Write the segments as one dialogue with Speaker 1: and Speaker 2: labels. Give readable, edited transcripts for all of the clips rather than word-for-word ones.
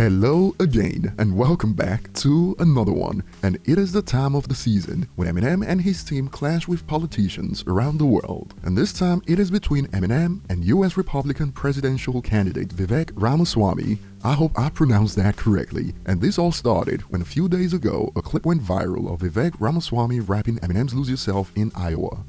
Speaker 1: Hello again and welcome back to another one. And it is the time of the season when Eminem and his team clash with politicians around the world. And this time it is between Eminem and US Republican presidential candidate Vivek Ramaswamy. I hope I pronounced that correctly. And this all started when a few days ago a clip went viral of Vivek Ramaswamy rapping Eminem's Lose Yourself in Iowa.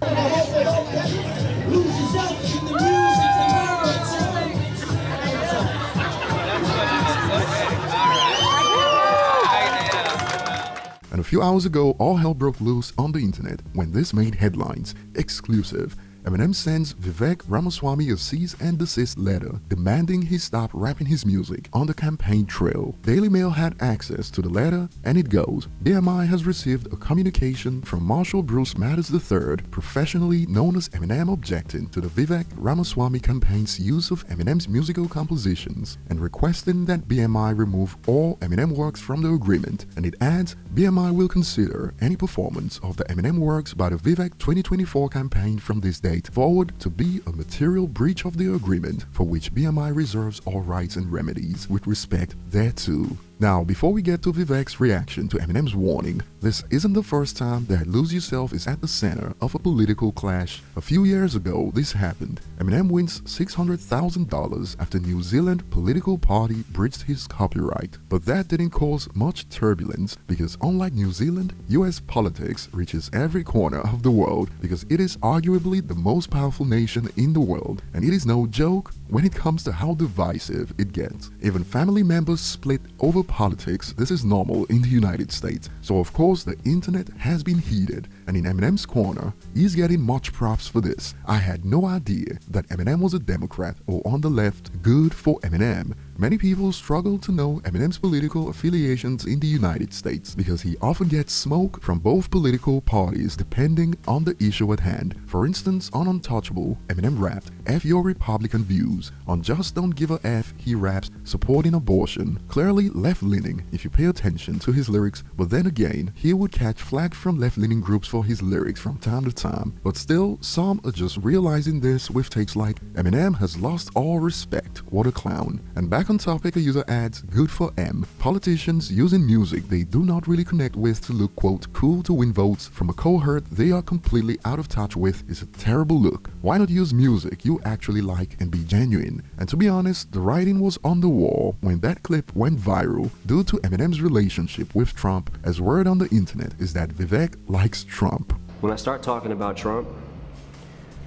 Speaker 1: And a few hours ago, all hell broke loose on the internet when this made headlines. Exclusive. Eminem sends Vivek Ramaswamy a cease and desist letter demanding he stop rapping his music on the campaign trail. Daily Mail had access to the letter, and it goes, BMI has received a communication from Marshall Bruce Mathers III, professionally known as Eminem, objecting to the Vivek Ramaswamy campaign's use of Eminem's musical compositions and requesting that BMI remove all Eminem works from the agreement. And it adds, BMI will consider any performance of the Eminem works by the Vivek 2024 campaign from this day forward to be a material breach of the agreement, for which BMI reserves all rights and remedies with respect thereto. Now, before we get to Vivek's reaction to Eminem's warning, this isn't the first time that Lose Yourself is at the center of a political clash. A few years ago, this happened. Eminem wins $600,000 after New Zealand political party breached his copyright. But that didn't cause much turbulence because unlike New Zealand, US politics reaches every corner of the world because it is arguably the most powerful nation in the world, and it is no joke when it comes to how divisive it gets. Even family members split over politics. This is normal in the United States. So of course the internet has been heated, and in Eminem's corner, he's getting much props for this. I had no idea that Eminem was a Democrat or on the left. Good for Eminem. Many people struggle to know Eminem's political affiliations in the United States because he often gets smoke from both political parties depending on the issue at hand. For instance, on Untouchable, Eminem rapped, F your Republican views. On Just Don't Give a F, he raps supporting abortion. Clearly left-leaning if you pay attention to his lyrics, but then again, he would catch flack from left-leaning groups for his lyrics from time to time. But still, some are just realizing this with takes like, Eminem has lost all respect, what a clown. And back on topic, a user adds, good for M. Politicians using music they do not really connect with to look quote cool to win votes from a cohort they are completely out of touch with is a terrible look. Why not use music you actually like and be genuine? And to be honest, the writing was on the wall when that clip went viral due to Eminem's relationship with Trump, as word on the internet is that Vivek likes Trump.
Speaker 2: When I start talking about Trump,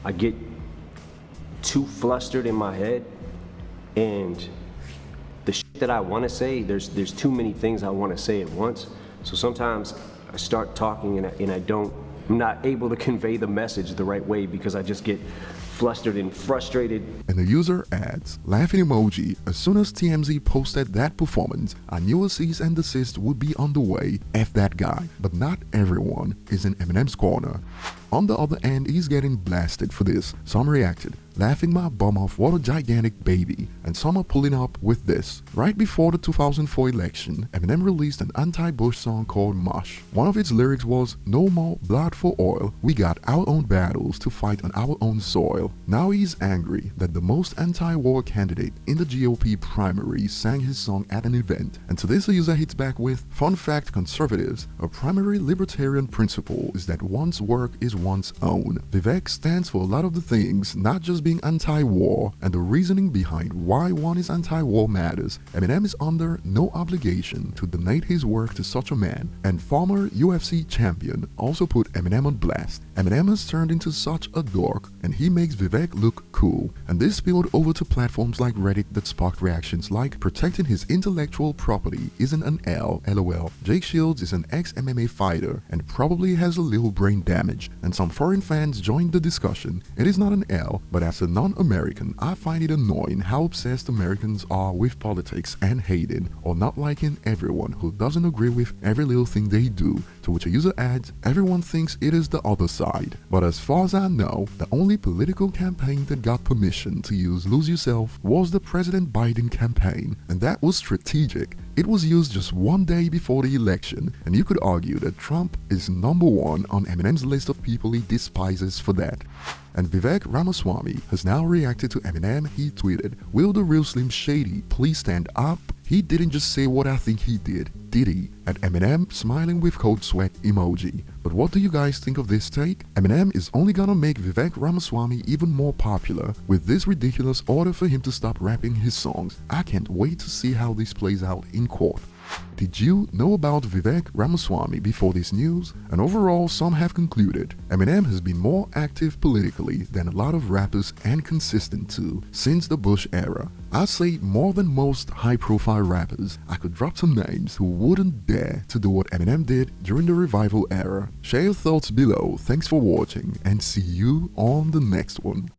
Speaker 2: I get too flustered in my head, and the shit that I want to say, there's too many things I want to say at once. So sometimes I start talking and I'm not able to convey the message the right way because I just get flustered and frustrated.
Speaker 1: And the user adds, laughing emoji, as soon as TMZ posted that performance, I knew a cease and desist would be on the way, F that guy. But not everyone is in Eminem's corner. On the other end, he's getting blasted for this. Some reacted, laughing my bum off, what a gigantic baby. And some are pulling up with this. Right before the 2004 election, Eminem released an anti-Bush song called Mush. One of its lyrics was, no more blood for oil, we got our own battles to fight on our own soil. Now he's angry that the most anti-war candidate in the GOP primary sang his song at an event. And to this, a user hits back with, fun fact, conservatives, a primary libertarian principle is that one's work is one's own. Vivek stands for a lot of the things, not just being anti-war, and the reasoning behind why one is anti-war matters. Eminem is under no obligation to donate his work to such a man, and former UFC champion also put Eminem on blast. Eminem has turned into such a dork, and he makes Vivek look cool, and this spilled over to platforms like Reddit that sparked reactions like, protecting his intellectual property isn't an L, lol. Jake Shields is an ex-MMA fighter and probably has a little brain damage, and some foreign fans joined the discussion. It is not an L, but as a non-American, I find it annoying how obsessed Americans are with politics and hating or not liking everyone who doesn't agree with every little thing they do, to which a user adds, everyone thinks it is the other side. But as far as I know, the only political campaign that got permission to use Lose Yourself was the President Biden campaign, and that was strategic. It was used just one day before the election, and you could argue that Trump is number one on Eminem's list of people he despises for that. And Vivek Ramaswamy has now reacted to Eminem. He tweeted, "Will the real Slim Shady please stand up He didn't just say what I think he did he? At Eminem, smiling with cold sweat emoji. But what do you guys think of this take? Eminem is only gonna make Vivek Ramaswamy even more popular with this ridiculous order for him to stop rapping his songs. I can't wait to see how this plays out in court. Did you know about Vivek Ramaswamy before this news? And overall, some have concluded Eminem has been more active politically than a lot of rappers and consistent too since the Bush era. I say more than most high-profile rappers. I could drop some names who wouldn't dare to do what Eminem did during the revival era. Share your thoughts below. Thanks for watching and see you on the next one.